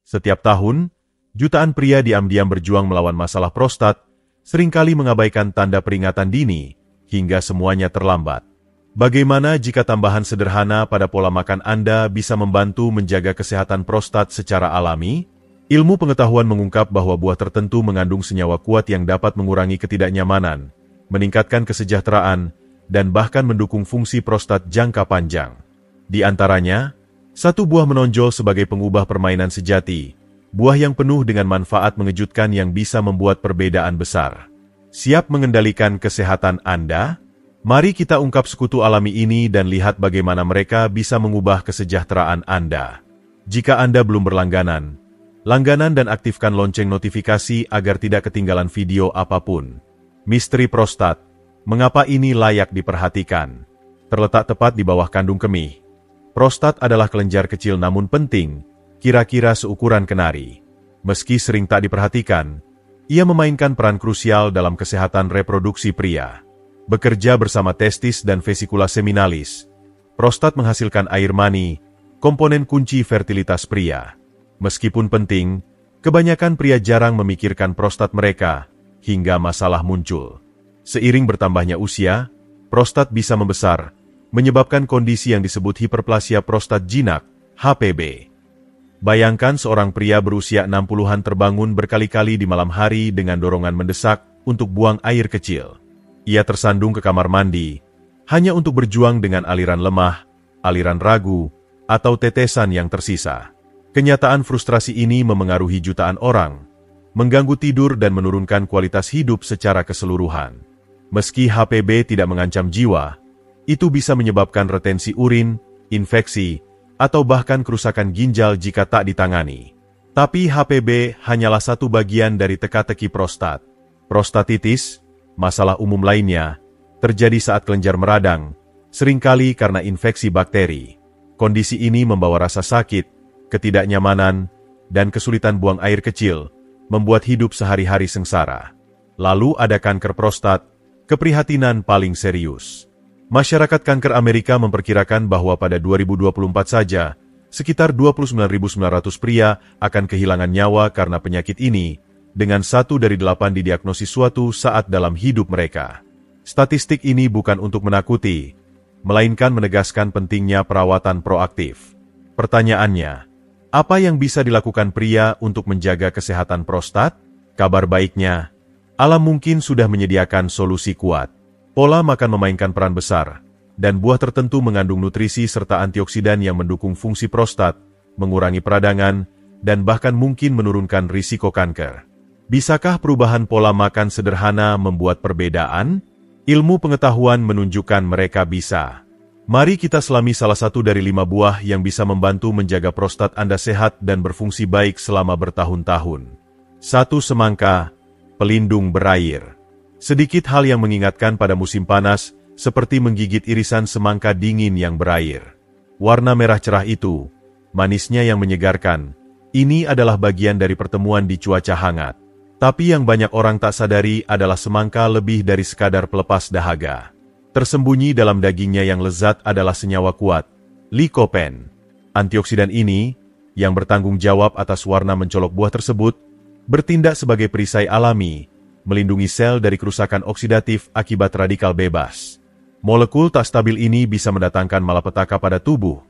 Setiap tahun, jutaan pria diam-diam berjuang melawan masalah prostat, seringkali mengabaikan tanda peringatan dini, hingga semuanya terlambat. Bagaimana jika tambahan sederhana pada pola makan Anda bisa membantu menjaga kesehatan prostat secara alami? Ilmu pengetahuan mengungkap bahwa buah tertentu mengandung senyawa kuat yang dapat mengurangi ketidaknyamanan, meningkatkan kesejahteraan, dan bahkan mendukung fungsi prostat jangka panjang. Di antaranya, satu buah menonjol sebagai pengubah permainan sejati, buah yang penuh dengan manfaat mengejutkan yang bisa membuat perbedaan besar. Siap mengendalikan kesehatan Anda? Mari kita ungkap sekutu alami ini dan lihat bagaimana mereka bisa mengubah kesejahteraan Anda. Jika Anda belum berlangganan, langganan dan aktifkan lonceng notifikasi agar tidak ketinggalan video apapun. Misteri prostat. Mengapa ini layak diperhatikan? Terletak tepat di bawah kandung kemih. Prostat adalah kelenjar kecil namun penting, kira-kira seukuran kenari. Meski sering tak diperhatikan, ia memainkan peran krusial dalam kesehatan reproduksi pria. Bekerja bersama testis dan vesikula seminalis, prostat menghasilkan air mani, komponen kunci fertilitas pria. Meskipun penting, kebanyakan pria jarang memikirkan prostat mereka, hingga masalah muncul. Seiring bertambahnya usia, prostat bisa membesar, menyebabkan kondisi yang disebut hiperplasia prostat jinak, HPB. Bayangkan seorang pria berusia 60-an terbangun berkali-kali di malam hari dengan dorongan mendesak untuk buang air kecil. Ia tersandung ke kamar mandi, hanya untuk berjuang dengan aliran lemah, aliran ragu, atau tetesan yang tersisa. Kenyataan frustrasi ini memengaruhi jutaan orang, mengganggu tidur dan menurunkan kualitas hidup secara keseluruhan. Meski HPB tidak mengancam jiwa, itu bisa menyebabkan retensi urin, infeksi, atau bahkan kerusakan ginjal jika tak ditangani. Tapi HPB hanyalah satu bagian dari teka-teki prostat. Prostatitis, masalah umum lainnya, terjadi saat kelenjar meradang, seringkali karena infeksi bakteri. Kondisi ini membawa rasa sakit, ketidaknyamanan, dan kesulitan buang air kecil, membuat hidup sehari-hari sengsara. Lalu ada kanker prostat, keprihatinan paling serius. Masyarakat kanker Amerika memperkirakan bahwa pada 2024 saja, sekitar 29.900 pria akan kehilangan nyawa karena penyakit ini, dengan 1 dari 8 didiagnosis suatu saat dalam hidup mereka. Statistik ini bukan untuk menakuti, melainkan menegaskan pentingnya perawatan proaktif. Pertanyaannya, apa yang bisa dilakukan pria untuk menjaga kesehatan prostat? Kabar baiknya, alam mungkin sudah menyediakan solusi kuat. Pola makan memainkan peran besar, dan buah tertentu mengandung nutrisi serta antioksidan yang mendukung fungsi prostat, mengurangi peradangan, dan bahkan mungkin menurunkan risiko kanker. Bisakah perubahan pola makan sederhana membuat perbedaan? Ilmu pengetahuan menunjukkan mereka bisa. Mari kita selami salah satu dari 5 buah yang bisa membantu menjaga prostat Anda sehat dan berfungsi baik selama bertahun-tahun. 1. Semangka, pelindung berair. Sedikit hal yang mengingatkan pada musim panas, seperti menggigit irisan semangka dingin yang berair. Warna merah cerah itu, manisnya yang menyegarkan, ini adalah bagian dari pertemuan di cuaca hangat. Tapi yang banyak orang tak sadari adalah semangka lebih dari sekadar pelepas dahaga. Tersembunyi dalam dagingnya yang lezat adalah senyawa kuat, lycopene. Antioksidan ini, yang bertanggung jawab atas warna mencolok buah tersebut, bertindak sebagai perisai alami, melindungi sel dari kerusakan oksidatif akibat radikal bebas. Molekul tak stabil ini bisa mendatangkan malapetaka pada tubuh,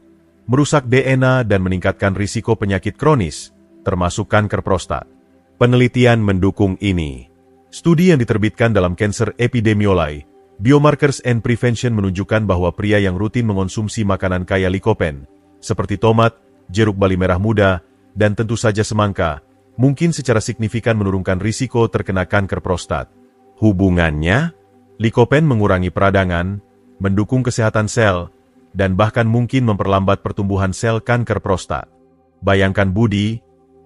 merusak DNA dan meningkatkan risiko penyakit kronis, termasuk kanker prostat. Penelitian mendukung ini. Studi yang diterbitkan dalam Cancer Epidemiology, Biomarkers and Prevention menunjukkan bahwa pria yang rutin mengonsumsi makanan kaya lycopene, seperti tomat, jeruk bali merah muda, dan tentu saja semangka, mungkin secara signifikan menurunkan risiko terkena kanker prostat. Hubungannya, lycopene mengurangi peradangan, mendukung kesehatan sel, dan bahkan mungkin memperlambat pertumbuhan sel kanker prostat. Bayangkan Budi,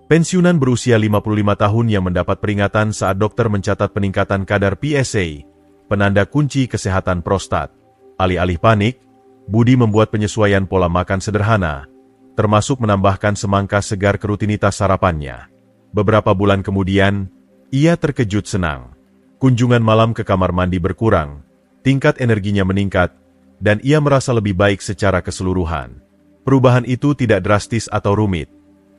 pensiunan berusia 55 tahun yang mendapat peringatan saat dokter mencatat peningkatan kadar PSA, penanda kunci kesehatan prostat. Alih-alih panik, Budi membuat penyesuaian pola makan sederhana, termasuk menambahkan semangka segar ke rutinitas sarapannya. Beberapa bulan kemudian, ia terkejut senang. Kunjungan malam ke kamar mandi berkurang, tingkat energinya meningkat, dan ia merasa lebih baik secara keseluruhan. Perubahan itu tidak drastis atau rumit,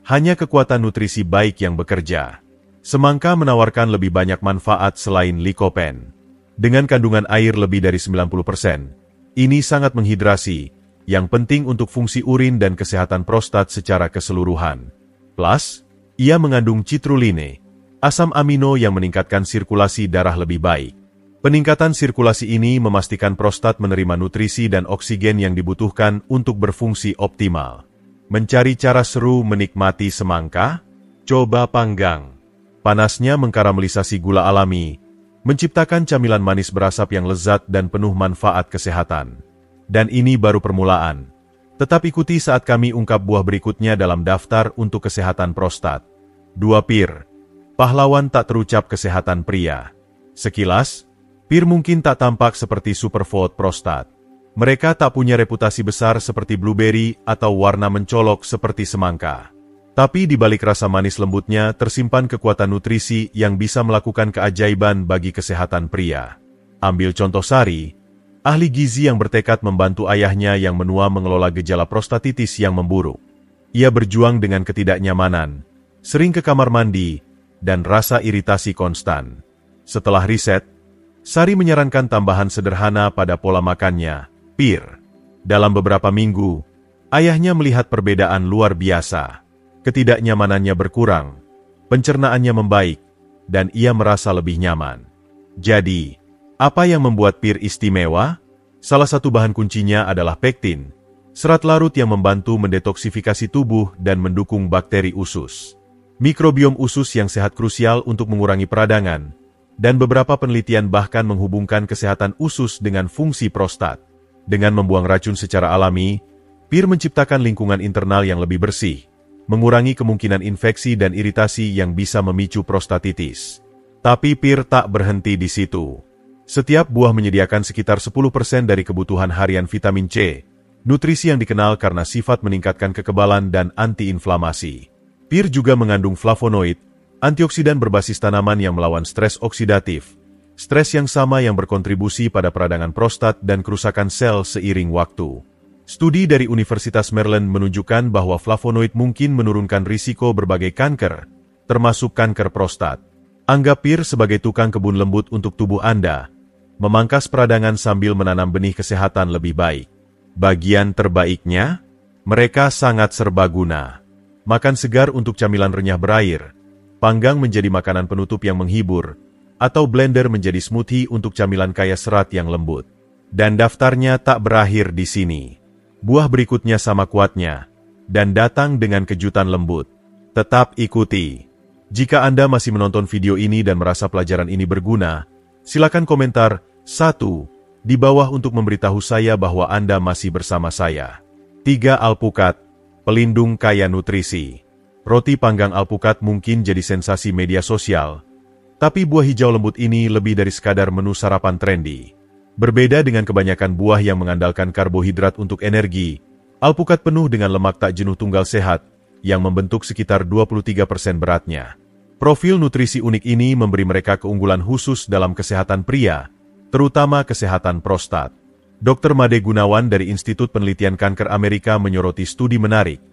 hanya kekuatan nutrisi baik yang bekerja. Semangka menawarkan lebih banyak manfaat selain likopen. Dengan kandungan air lebih dari 90%, ini sangat menghidrasi, yang penting untuk fungsi urin dan kesehatan prostat secara keseluruhan. Plus, ia mengandung citruline, asam amino yang meningkatkan sirkulasi darah lebih baik. Peningkatan sirkulasi ini memastikan prostat menerima nutrisi dan oksigen yang dibutuhkan untuk berfungsi optimal. Mencari cara seru menikmati semangka? Coba panggang. Panasnya mengkaramelisasi gula alami, menciptakan camilan manis berasap yang lezat dan penuh manfaat kesehatan. Dan ini baru permulaan. Tetap ikuti saat kami ungkap buah berikutnya dalam daftar untuk kesehatan prostat. 2 pir. Pahlawan tak terucap kesehatan pria. Sekilas, pir mungkin tak tampak seperti superfood prostat. Mereka tak punya reputasi besar seperti blueberry atau warna mencolok seperti semangka. Tapi di balik rasa manis lembutnya tersimpan kekuatan nutrisi yang bisa melakukan keajaiban bagi kesehatan pria. Ambil contoh Sari, ahli gizi yang bertekad membantu ayahnya yang menua mengelola gejala prostatitis yang memburuk. Ia berjuang dengan ketidaknyamanan, sering ke kamar mandi, dan rasa iritasi konstan. Setelah riset, Sari menyarankan tambahan sederhana pada pola makannya, pir. Dalam beberapa minggu, ayahnya melihat perbedaan luar biasa. Ketidaknyamanannya berkurang, pencernaannya membaik, dan ia merasa lebih nyaman. Jadi, apa yang membuat pir istimewa? Salah satu bahan kuncinya adalah pektin, serat larut yang membantu mendetoksifikasi tubuh dan mendukung bakteri usus. Mikrobiom usus yang sehat krusial untuk mengurangi peradangan, dan beberapa penelitian bahkan menghubungkan kesehatan usus dengan fungsi prostat. Dengan membuang racun secara alami, pir menciptakan lingkungan internal yang lebih bersih, mengurangi kemungkinan infeksi dan iritasi yang bisa memicu prostatitis. Tapi pir tak berhenti di situ. Setiap buah menyediakan sekitar 10% dari kebutuhan harian vitamin C, nutrisi yang dikenal karena sifat meningkatkan kekebalan dan antiinflamasi. Pir juga mengandung flavonoid, antioksidan berbasis tanaman yang melawan stres oksidatif, stres yang sama yang berkontribusi pada peradangan prostat dan kerusakan sel seiring waktu. Studi dari Universitas Maryland menunjukkan bahwa flavonoid mungkin menurunkan risiko berbagai kanker, termasuk kanker prostat. Anggap pir sebagai tukang kebun lembut untuk tubuh Anda, memangkas peradangan sambil menanam benih kesehatan lebih baik. Bagian terbaiknya, mereka sangat serbaguna. Makan segar untuk camilan renyah berair, panggang menjadi makanan penutup yang menghibur, atau blender menjadi smoothie untuk camilan kaya serat yang lembut. Dan daftarnya tak berakhir di sini. Buah berikutnya sama kuatnya, dan datang dengan kejutan lembut. Tetap ikuti. Jika Anda masih menonton video ini dan merasa pelajaran ini berguna, silakan komentar 1 di bawah untuk memberitahu saya bahwa Anda masih bersama saya. 3 alpukat, pelindung kaya nutrisi. Roti panggang alpukat mungkin jadi sensasi media sosial, tapi buah hijau lembut ini lebih dari sekadar menu sarapan trendy. Berbeda dengan kebanyakan buah yang mengandalkan karbohidrat untuk energi, alpukat penuh dengan lemak tak jenuh tunggal sehat, yang membentuk sekitar 23% beratnya. Profil nutrisi unik ini memberi mereka keunggulan khusus dalam kesehatan pria, terutama kesehatan prostat. Dr. Made Gunawan dari Institut Penelitian Kanker Amerika menyoroti studi menarik.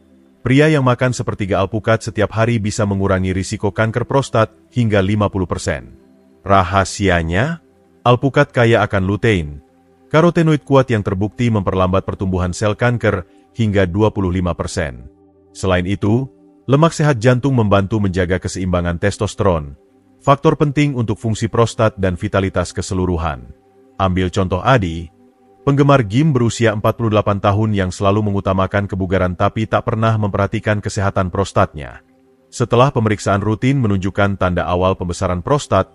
Pria yang makan sepertiga alpukat setiap hari bisa mengurangi risiko kanker prostat hingga 50%. Rahasianya? Alpukat kaya akan lutein, karotenoid kuat yang terbukti memperlambat pertumbuhan sel kanker hingga 25%. Selain itu, lemak sehat jantung membantu menjaga keseimbangan testosteron, faktor penting untuk fungsi prostat dan vitalitas keseluruhan. Ambil contoh Adi, penggemar gym berusia 48 tahun yang selalu mengutamakan kebugaran tapi tak pernah memperhatikan kesehatan prostatnya. Setelah pemeriksaan rutin menunjukkan tanda awal pembesaran prostat,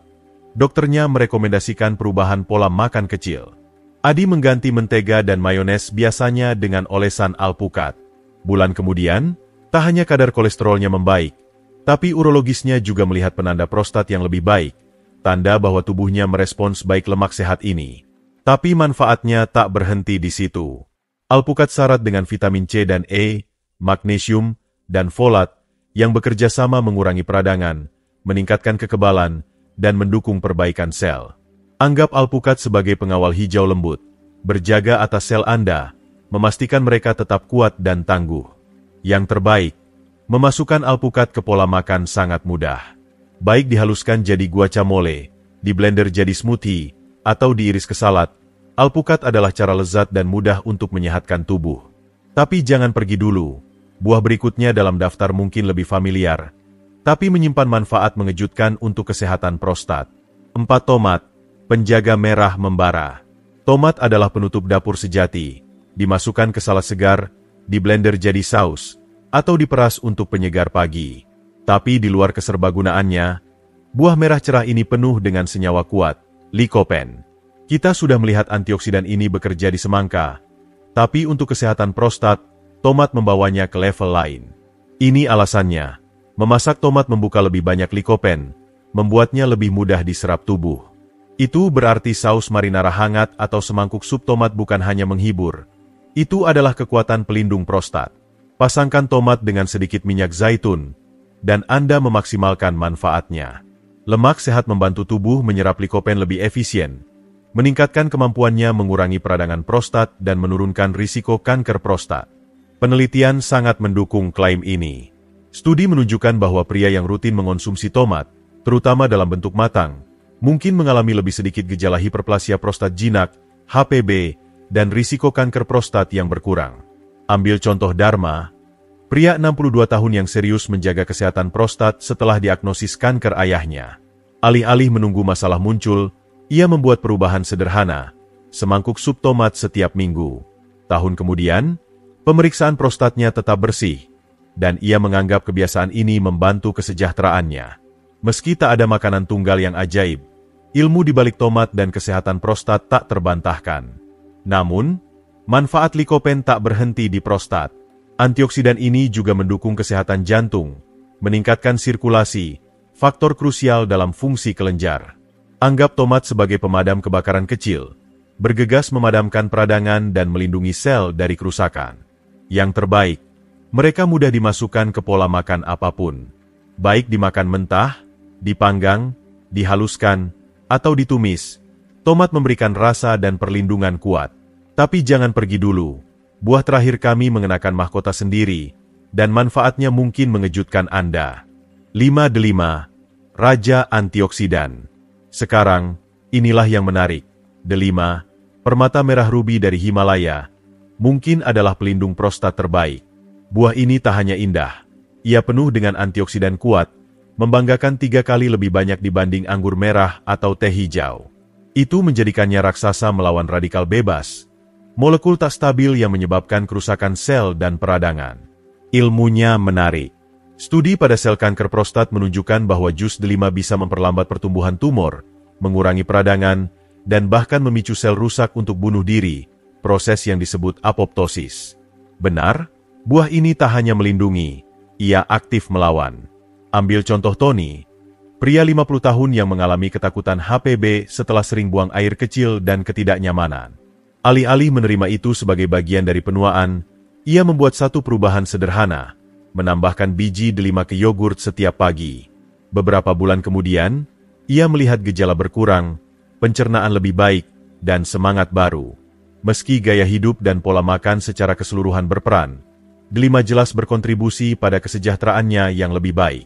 dokternya merekomendasikan perubahan pola makan kecil. Adi mengganti mentega dan mayones biasanya dengan olesan alpukat. Bulan kemudian, tak hanya kadar kolesterolnya membaik, tapi urologisnya juga melihat penanda prostat yang lebih baik, tanda bahwa tubuhnya merespons baik lemak sehat ini. Tapi manfaatnya tak berhenti di situ. Alpukat syarat dengan vitamin C dan E, magnesium, dan folat, yang bekerja sama mengurangi peradangan, meningkatkan kekebalan, dan mendukung perbaikan sel. Anggap alpukat sebagai pengawal hijau lembut, berjaga atas sel Anda, memastikan mereka tetap kuat dan tangguh. Yang terbaik, Memasukkan alpukat ke pola makan sangat mudah. Baik dihaluskan jadi guacamole, di blender jadi smoothie, atau diiris ke salad, alpukat adalah cara lezat dan mudah untuk menyehatkan tubuh. Tapi jangan pergi dulu. Buah berikutnya dalam daftar mungkin lebih familiar, tapi menyimpan manfaat mengejutkan untuk kesehatan prostat. 4. Tomat, penjaga merah membara. Tomat adalah penutup dapur sejati. Dimasukkan ke salad segar, di blender jadi saus, atau diperas untuk penyegar pagi. Tapi di luar keserbagunaannya, buah merah cerah ini penuh dengan senyawa kuat, lycopene. Kita sudah melihat antioksidan ini bekerja di semangka, tapi untuk kesehatan prostat, tomat membawanya ke level lain. Ini alasannya, memasak tomat membuka lebih banyak lycopene, membuatnya lebih mudah diserap tubuh. Itu berarti saus marinara hangat atau semangkuk sup tomat bukan hanya menghibur, itu adalah kekuatan pelindung prostat. Pasangkan tomat dengan sedikit minyak zaitun, dan Anda memaksimalkan manfaatnya. Lemak sehat membantu tubuh menyerap lycopene lebih efisien, meningkatkan kemampuannya mengurangi peradangan prostat dan menurunkan risiko kanker prostat. Penelitian sangat mendukung klaim ini. Studi menunjukkan bahwa pria yang rutin mengonsumsi tomat, terutama dalam bentuk matang, mungkin mengalami lebih sedikit gejala hiperplasia prostat jinak, HPB, dan risiko kanker prostat yang berkurang. Ambil contoh Dharma, pria 62 tahun yang serius menjaga kesehatan prostat setelah diagnosis kanker ayahnya. Alih-alih menunggu masalah muncul, ia membuat perubahan sederhana, semangkuk sup tomat setiap minggu. Tahun kemudian, pemeriksaan prostatnya tetap bersih, dan ia menganggap kebiasaan ini membantu kesejahteraannya. Meski tak ada makanan tunggal yang ajaib, ilmu di balik tomat dan kesehatan prostat tak terbantahkan. Namun, manfaat lycopene tak berhenti di prostat. Antioksidan ini juga mendukung kesehatan jantung, meningkatkan sirkulasi, faktor krusial dalam fungsi kelenjar. Anggap tomat sebagai pemadam kebakaran kecil, bergegas memadamkan peradangan dan melindungi sel dari kerusakan. Yang terbaik, mereka mudah dimasukkan ke pola makan apapun. Baik dimakan mentah, dipanggang, dihaluskan, atau ditumis, tomat memberikan rasa dan perlindungan kuat. Tapi jangan pergi dulu. Buah terakhir kami mengenakan mahkota sendiri, dan manfaatnya mungkin mengejutkan Anda. 5 delima, Raja Antioksidan. Sekarang, inilah yang menarik. Delima, permata merah ruby dari Himalaya, mungkin adalah pelindung prostat terbaik. Buah ini tak hanya indah, ia penuh dengan antioksidan kuat, membanggakan 3 kali lebih banyak dibanding anggur merah atau teh hijau. Itu menjadikannya raksasa melawan radikal bebas, molekul tak stabil yang menyebabkan kerusakan sel dan peradangan. Ilmunya menarik. Studi pada sel kanker prostat menunjukkan bahwa jus delima bisa memperlambat pertumbuhan tumor, mengurangi peradangan, dan bahkan memicu sel rusak untuk bunuh diri, proses yang disebut apoptosis. Benar, buah ini tak hanya melindungi, ia aktif melawan. Ambil contoh Tony, pria 50 tahun yang mengalami ketakutan HPB setelah sering buang air kecil dan ketidaknyamanan. Alih-alih menerima itu sebagai bagian dari penuaan, ia membuat satu perubahan sederhana, menambahkan biji delima ke yogurt setiap pagi. Beberapa bulan kemudian, ia melihat gejala berkurang, pencernaan lebih baik, dan semangat baru. Meski gaya hidup dan pola makan secara keseluruhan berperan, delima jelas berkontribusi pada kesejahteraannya yang lebih baik.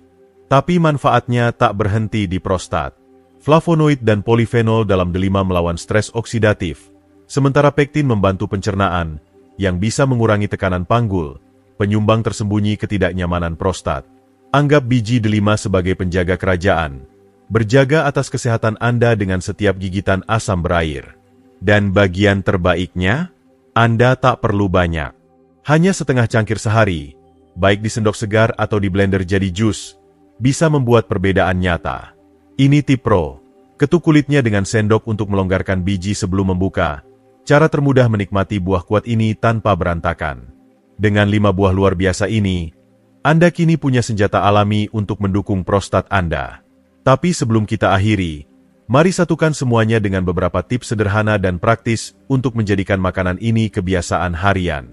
Tapi manfaatnya tak berhenti di prostat. Flavonoid dan polifenol dalam delima melawan stres oksidatif, sementara pektin membantu pencernaan, yang bisa mengurangi tekanan panggul, penyumbang tersembunyi ketidaknyamanan prostat. Anggap biji delima sebagai penjaga kerajaan, berjaga atas kesehatan Anda dengan setiap gigitan asam berair. Dan bagian terbaiknya, Anda tak perlu banyak. Hanya setengah cangkir sehari, baik di sendok segar atau di blender jadi jus, bisa membuat perbedaan nyata. Ini tip pro, ketuk kulitnya dengan sendok untuk melonggarkan biji sebelum membuka. Cara termudah menikmati buah kuat ini tanpa berantakan. Dengan 5 buah luar biasa ini, Anda kini punya senjata alami untuk mendukung prostat Anda. Tapi sebelum kita akhiri, mari satukan semuanya dengan beberapa tips sederhana dan praktis untuk menjadikan makanan ini kebiasaan harian.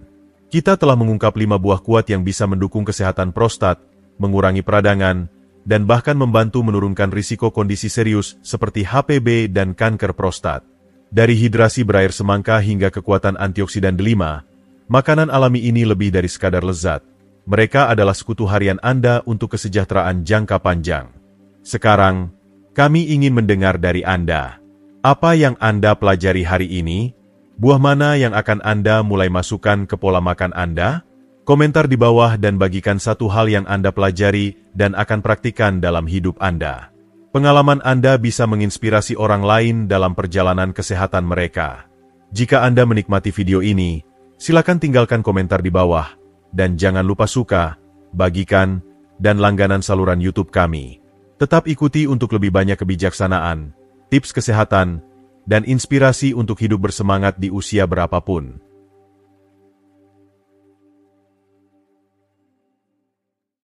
Kita telah mengungkap 5 buah kuat yang bisa mendukung kesehatan prostat, mengurangi peradangan, dan bahkan membantu menurunkan risiko kondisi serius seperti HPB dan kanker prostat. Dari hidrasi berair semangka hingga kekuatan antioksidan delima, makanan alami ini lebih dari sekadar lezat. Mereka adalah sekutu harian Anda untuk kesejahteraan jangka panjang. Sekarang, kami ingin mendengar dari Anda. Apa yang Anda pelajari hari ini? Buah mana yang akan Anda mulai masukkan ke pola makan Anda? Komentar di bawah dan bagikan satu hal yang Anda pelajari dan akan praktikan dalam hidup Anda. Pengalaman Anda bisa menginspirasi orang lain dalam perjalanan kesehatan mereka. Jika Anda menikmati video ini, silakan tinggalkan komentar di bawah. Dan jangan lupa suka, bagikan, dan langganan saluran YouTube kami. Tetap ikuti untuk lebih banyak kebijaksanaan, tips kesehatan, dan inspirasi untuk hidup bersemangat di usia berapapun.